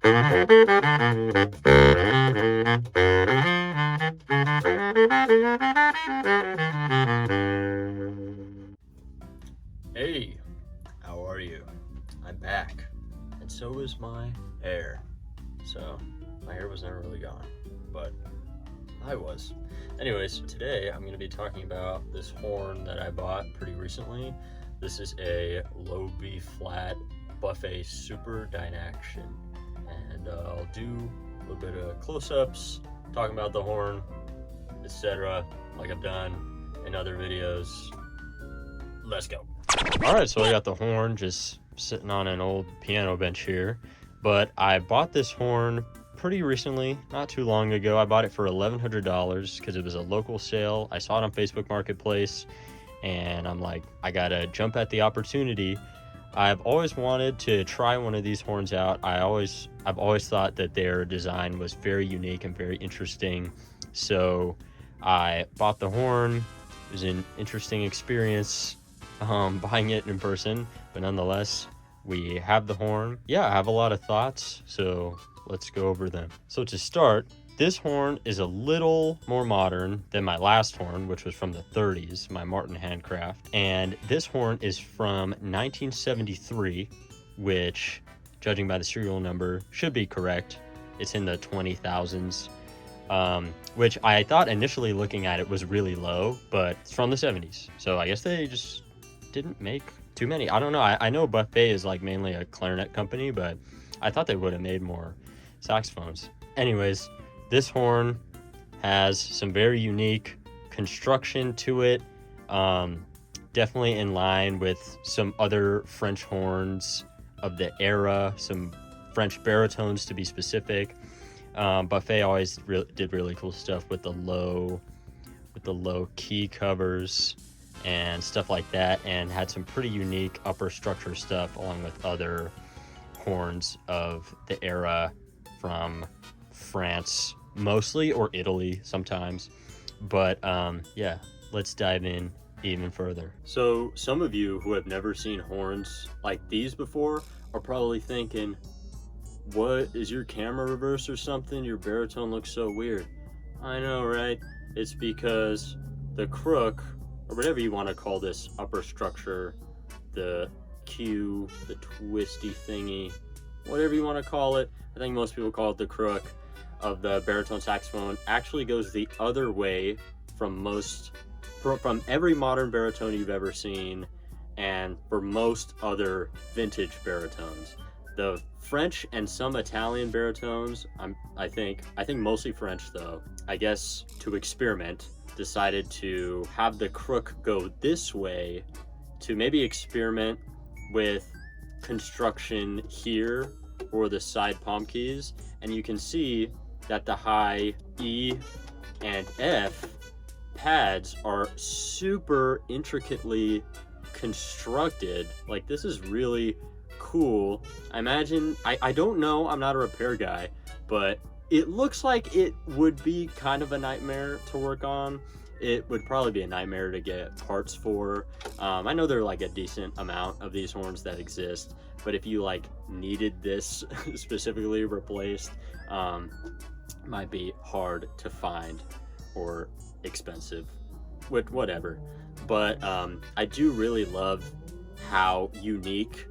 Hey, how are you? I'm back, and so is my hair. So, my hair was never really gone, but I was. Anyways, today I'm going to be talking about this horn that I bought pretty recently. This is a low B flat buffet super Dynaction, and I'll do a little bit of close-ups, talking about the horn, etc., like I've done in other videos. Let's go. Alright, so I got the horn just sitting on an old piano bench here, but I bought this horn pretty recently, not too long ago. I bought it for $1,100 because it was a local sale. I saw it on Facebook Marketplace, and I'm like, I gotta jump at the opportunity. I've always wanted to try one of these horns out. I've always thought that their design was very unique and very interesting. So I bought the horn. It was an interesting experience buying it in person, but nonetheless, we have the horn. Yeah, I have a lot of thoughts, so let's go over them. So to start, this horn is a little more modern than my last horn, which was from the 30s, my Martin Handcraft. And this horn is from 1973, which, judging by the serial number, should be correct. It's in the 20,000s, which I thought initially looking at it was really low, but it's from the 70s. So I guess they just didn't make too many. I don't know. I know Buffet is like mainly a clarinet company, but I thought they would have made more saxophones. Anyways, this horn has some very unique construction to it. Definitely in line with some other French horns of the era, some French baritones to be specific. Buffet always did really cool stuff with the low key covers and stuff like that, and had some pretty unique upper structure stuff along with other horns of the era from France mostly, or Italy sometimes. But yeah, let's dive in even further. So some of you who have never seen horns like these before are probably thinking, what, is your camera reversed or something? Your baritone looks so weird. I know, right? It's because the crook, or whatever you want to call this upper structure, the Q, the twisty thingy, whatever you want to call it, I think most people call it the crook of the baritone saxophone, actually goes the other way from every modern baritone you've ever seen, and for most other vintage baritones. The French and some Italian baritones, I think mostly French though, I guess to experiment, decided to have the crook go this way to maybe experiment with construction here or the side palm keys. And you can see that the high E and F pads are super intricately constructed. Like, this is really cool. I imagine, I don't know, I'm not a repair guy, but it looks like it would be kind of a nightmare to work on. It would probably be a nightmare to get parts for. I know there are like a decent amount of these horns that exist, but if you like needed this specifically replaced, might be hard to find or expensive, whatever. But I do really love how unique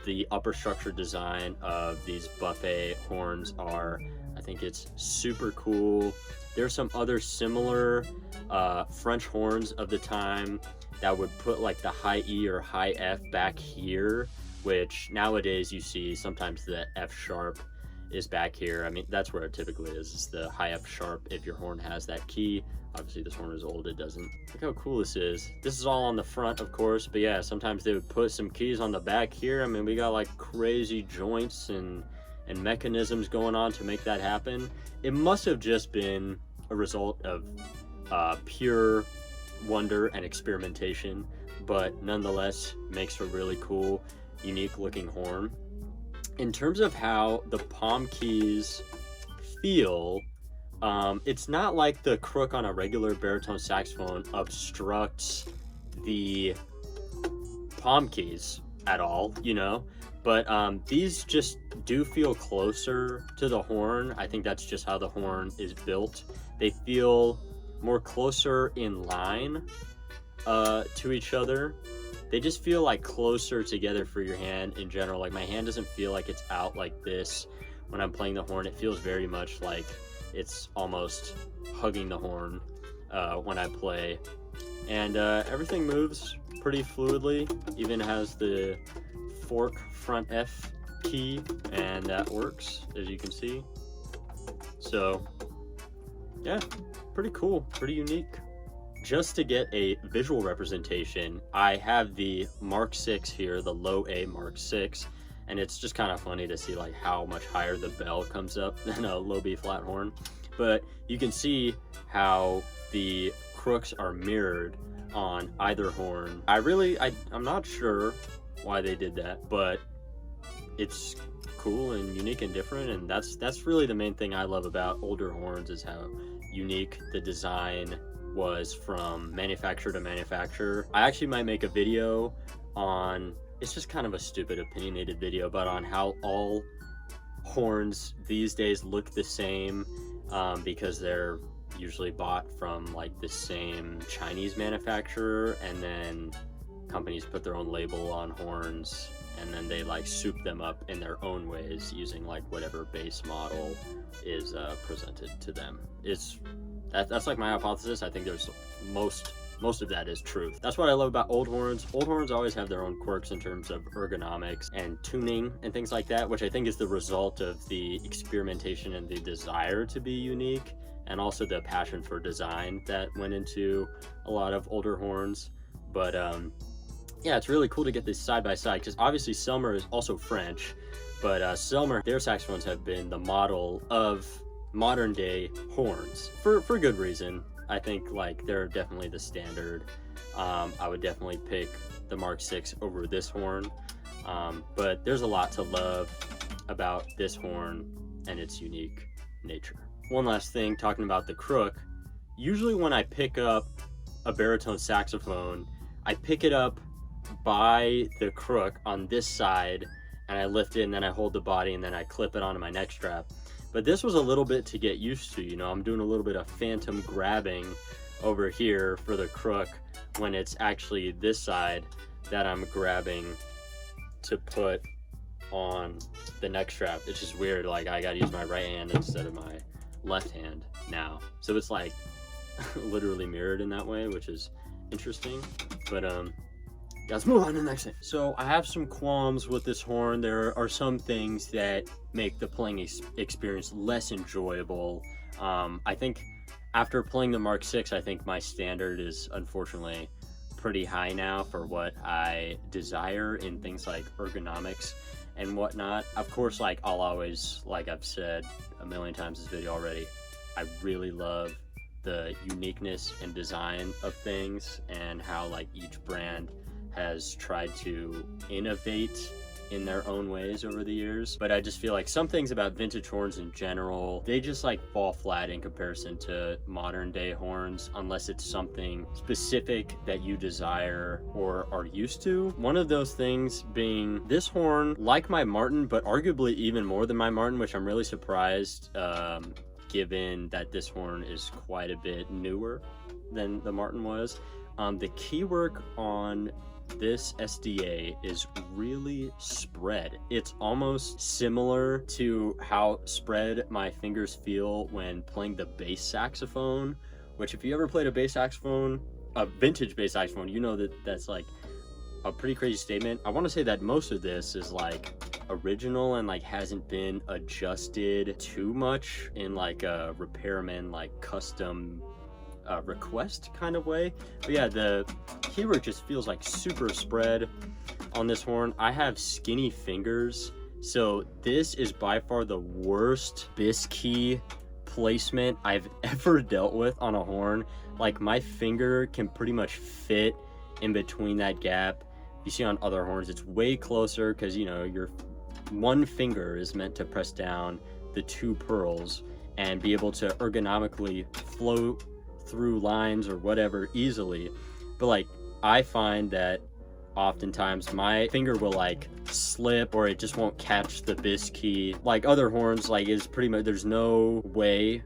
the upper structure design of these Buffet horns are. I think it's super cool. There's some other similar French horns of the time that would put like the high E or high F back here, which nowadays you see sometimes the F sharp is back here. I mean, that's where it typically is the high F sharp if your horn has that key. Obviously this horn is old, it doesn't. Look how cool this is. This is all on the front, of course, but yeah, sometimes they would put some keys on the back here. I mean, we got like crazy joints and mechanisms going on to make that happen. It must have just been a result of pure wonder and experimentation, but nonetheless makes for a really cool, unique looking horn. In terms of how the palm keys feel, it's not like the crook on a regular baritone saxophone obstructs the palm keys at all, you know. But these just do feel closer to the horn. I think that's just how the horn is built. They feel more closer in line to each other. They just feel like closer together for your hand in general. Like my hand doesn't feel like it's out like this when I'm playing the horn. It feels very much like it's almost hugging the horn when I play. And everything moves pretty fluidly. Even has the fork front F key, and that works, as you can see. So yeah, pretty cool, pretty unique. Just to get a visual representation, I have the Mark 6 here, the low A Mark 6, and it's just kind of funny to see like how much higher the bell comes up than a low B flat horn. But you can see how the crooks are mirrored on either horn. I'm not sure why they did that, but it's cool and unique and different, and that's really the main thing I love about older horns, is how unique the design was from manufacturer to manufacturer. I actually might make a video on, it's just kind of a stupid opinionated video, but on how all horns these days look the same, because they're usually bought from like the same Chinese manufacturer, and then companies put their own label on horns, and then they like soup them up in their own ways using like whatever base model is presented to them. That's like my hypothesis. I think there's most of that is truth. That's what I love about old horns. Old horns always have their own quirks in terms of ergonomics and tuning and things like that, which I think is the result of the experimentation and the desire to be unique, and also the passion for design that went into a lot of older horns. But yeah, it's really cool to get this side by side, because obviously Selmer is also French, but Selmer, their saxophones have been the model of modern day horns for good reason. I think like they're definitely the standard. I would definitely pick the Mark 6 over this horn, but there's a lot to love about this horn and its unique nature. One last thing, talking about the crook, usually when I pick up a baritone saxophone, I pick it up by the crook on this side, and I lift it, and then I hold the body, and then I clip it onto my neck strap. But this was a little bit to get used to, you know. I'm doing a little bit of phantom grabbing over here for the crook when it's actually this side that I'm grabbing to put on the neck strap. It's just weird, like I gotta use my right hand instead of my left hand now. So it's like literally mirrored in that way, which is interesting. But let's move on to the next thing. So I have some qualms with this horn. There are some things that make the playing experience less enjoyable. I think after playing the Mark 6, I think my standard is unfortunately pretty high now for what I desire in things like ergonomics and whatnot. Of course, like I'll always, like I've said a million times in this video already, I really love the uniqueness and design of things, and how like each brand has tried to innovate in their own ways over the years. But I just feel like some things about vintage horns in general, they just like fall flat in comparison to modern day horns, unless it's something specific that you desire or are used to. One of those things being this horn, like my Martin, but arguably even more than my Martin, which I'm really surprised given that this horn is quite a bit newer than the Martin was. The keywork on this SDA is really spread. It's almost similar to how spread my fingers feel when playing the bass saxophone, which if you ever played a bass saxophone, a vintage bass saxophone, you know that that's like a pretty crazy statement. I want to say that most of this is like original and like hasn't been adjusted too much in like a repairman like custom request kind of way. But yeah, the keywork just feels like super spread on this horn. I have skinny fingers, so this is by far the worst bis key placement I've ever dealt with on a horn. Like my finger can pretty much fit in between that gap. You see on other horns it's way closer, because you know your one finger is meant to press down the two pearls and be able to ergonomically float through lines or whatever easily. But like I find that oftentimes my finger will like slip, or it just won't catch the bis key. Like other horns, like is pretty much, there's no way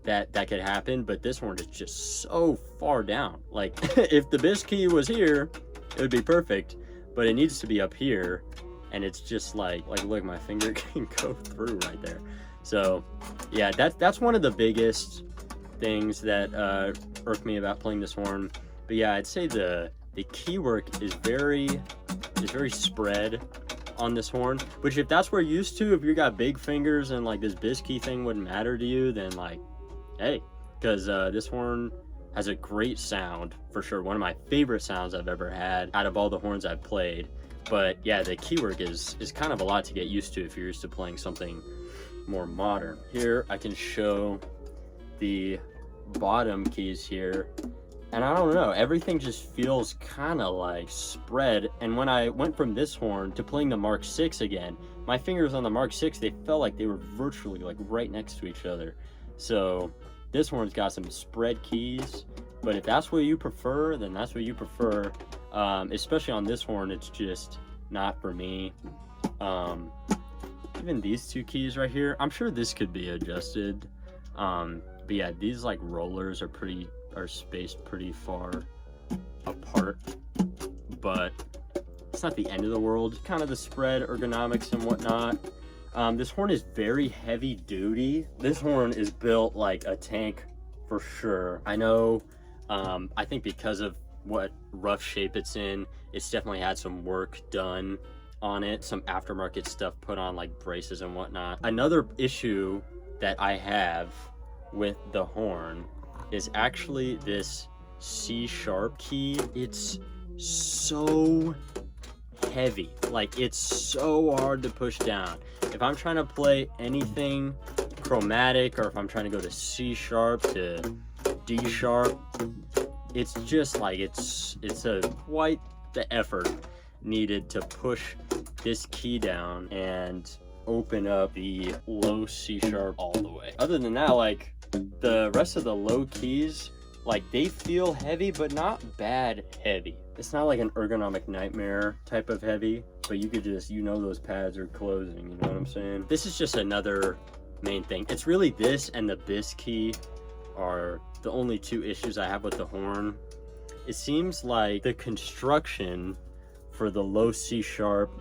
that could happen, but this horn is just so far down. Like if the bis key was here, it would be perfect, but it needs to be up here, and it's just like look, my finger can go through right there. So yeah, that's one of the biggest things that irk me about playing this horn. But yeah, I'd say the key work is very spread on this horn, which if that's what you're used to, if you got big fingers and like this bis key thing wouldn't matter to you, then like, hey, because this horn has a great sound for sure. One of my favorite sounds I've ever had out of all the horns I've played. But yeah, the key work is kind of a lot to get used to if you're used to playing something more modern. Here I can show the bottom keys here, and I don't know, everything just feels kind of like spread. And when I went from this horn to playing the Mark 6 again, my fingers on the Mark 6, they felt like they were virtually like right next to each other. So this horn's got some spread keys, but if that's what you prefer, then that's what you prefer. Especially on this horn, it's just not for me. Even these two keys right here, I'm sure this could be adjusted. But yeah, these like rollers are spaced pretty far apart, but it's not the end of the world. Kind of the spread, ergonomics and whatnot. This horn is very heavy duty. This horn is built like a tank for sure. I know, I think because of what rough shape it's in, it's definitely had some work done on it, some aftermarket stuff put on, like braces and whatnot. Another issue that I have with the horn is actually this C sharp key. It's so heavy, like it's so hard to push down. If I'm trying to play anything chromatic, or if I'm trying to go to C sharp to D sharp, it's just like it's a quite the effort needed to push this key down and open up the low C sharp all the way. Other than that, like the rest of the low keys, like they feel heavy, but not bad heavy. It's not like an ergonomic nightmare type of heavy, but you could just, you know, those pads are closing, you know what I'm saying? This is just another main thing. It's really this and the bis key are the only two issues I have with the horn. It seems like the construction for the low C sharp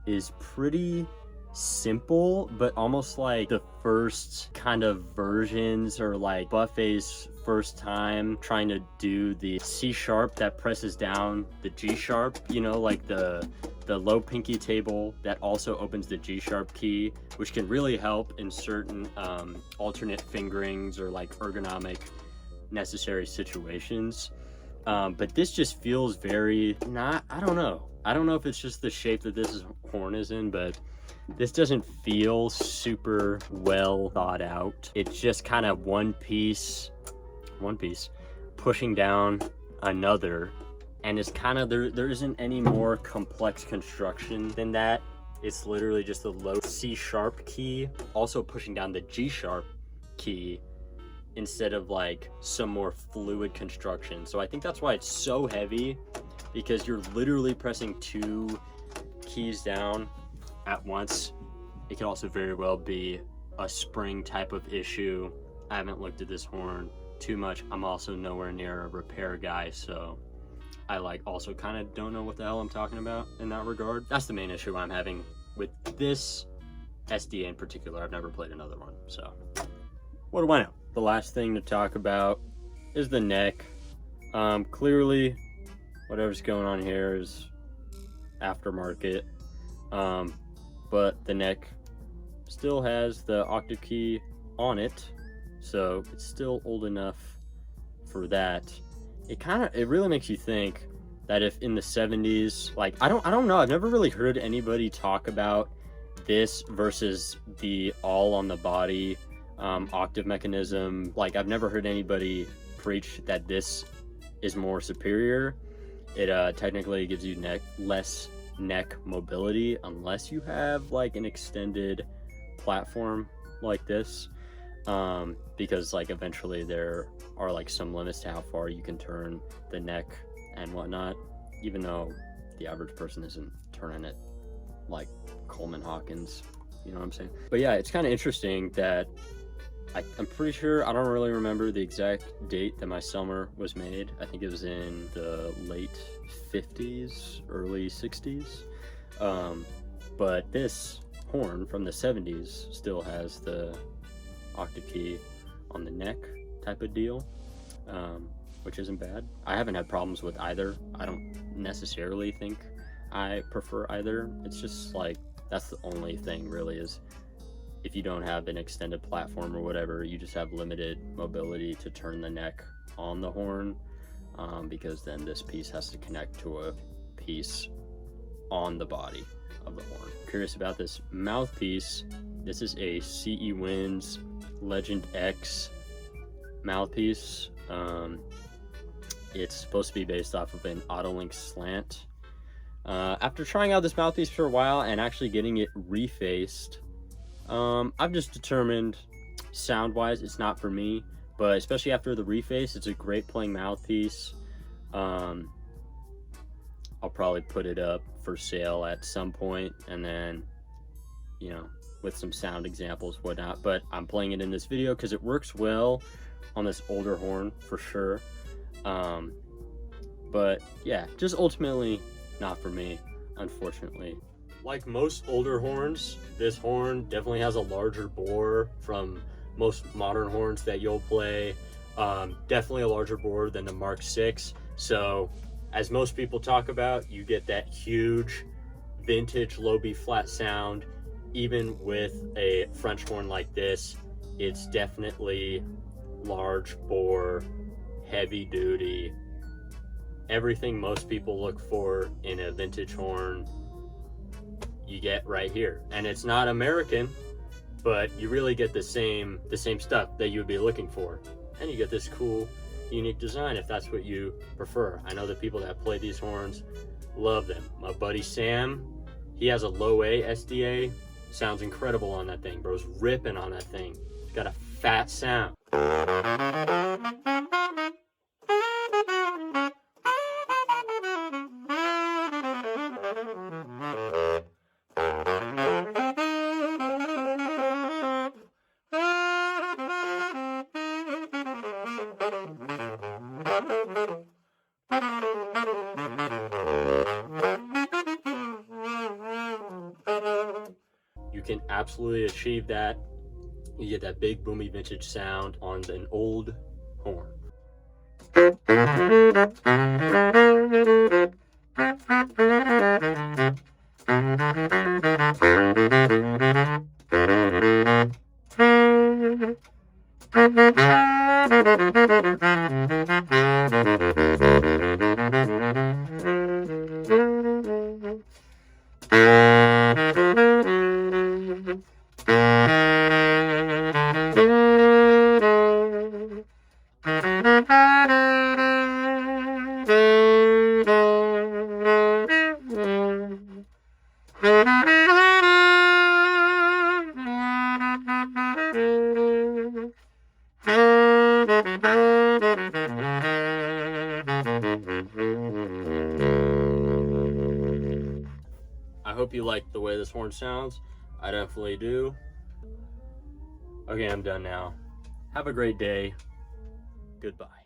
is pretty simple, but almost like the first kind of versions, or like Buffet's first time trying to do the C sharp that presses down the G sharp, you know, like the low pinky table that also opens the G sharp key, which can really help in certain alternate fingerings or like ergonomic necessary situations. But this just feels very I don't know if it's just the shape that this horn is in, but this doesn't feel super well thought out. It's just kind of one piece pushing down another, and it's kind of there isn't any more complex construction than that. It's literally just the low C sharp key also pushing down the G sharp key instead of like some more fluid construction. So I think that's why it's so heavy, because you're literally pressing two keys down at once. It could also very well be a spring type of issue. I haven't looked at this horn too much. I'm also nowhere near a repair guy, so I like also kind of don't know what the hell I'm talking about in that regard. That's the main issue I'm having with this SDA in particular. I've never played another one, so what do I know? The last thing to talk about is the neck. Clearly whatever's going on here is aftermarket, but the neck still has the octave key on it, so it's still old enough for that. It really makes you think that if in the 70s, like I don't know, I've never really heard anybody talk about this versus the all on the body octave mechanism. Like I've never heard anybody preach that this is more superior. It technically gives you less neck mobility unless you have like an extended platform like this, because like eventually there are like some limits to how far you can turn the neck and whatnot, even though the average person isn't turning it like Coleman Hawkins, you know what I'm saying? But yeah, it's kind of interesting that I'm pretty sure, I don't really remember the exact date that my Selmer was made. I think it was in the late 50s, early 60s. But this horn from the 70s still has the octave key on the neck type of deal, which isn't bad. I haven't had problems with either. I don't necessarily think I prefer either. It's just like, that's the only thing really, is if you don't have an extended platform or whatever, you just have limited mobility to turn the neck on the horn, because then this piece has to connect to a piece on the body of the horn. Curious about this mouthpiece. This is a CE Winds Legend X mouthpiece. It's supposed to be based off of an Autolink slant. After trying out this mouthpiece for a while and actually getting it refaced, I've just determined sound-wise it's not for me, but especially after the reface, it's a great playing mouthpiece. I'll probably put it up for sale at some point, and then, you know, with some sound examples, whatnot. But I'm playing it in this video because it works well on this older horn for sure. But yeah, just ultimately not for me, unfortunately. Like most older horns, this horn definitely has a larger bore from most modern horns that you'll play. Definitely a larger bore than the Mark VI. So as most people talk about, you get that huge vintage low B flat sound. Even with a French horn like this, it's definitely large bore, heavy duty, everything most people look for in a vintage horn you get right here. And it's not American, but you really get the same stuff that you would be looking for. And you get this cool, unique design if that's what you prefer. I know the people that play these horns love them. My buddy Sam, he has a low A SDA, sounds incredible on that thing. Bro's ripping on that thing. It's got a fat sound. You can absolutely achieve that. You get that big boomy vintage sound on an old horn. I hope you like the way this horn sounds. I definitely do. Okay, I'm done now. Have a great day. Goodbye.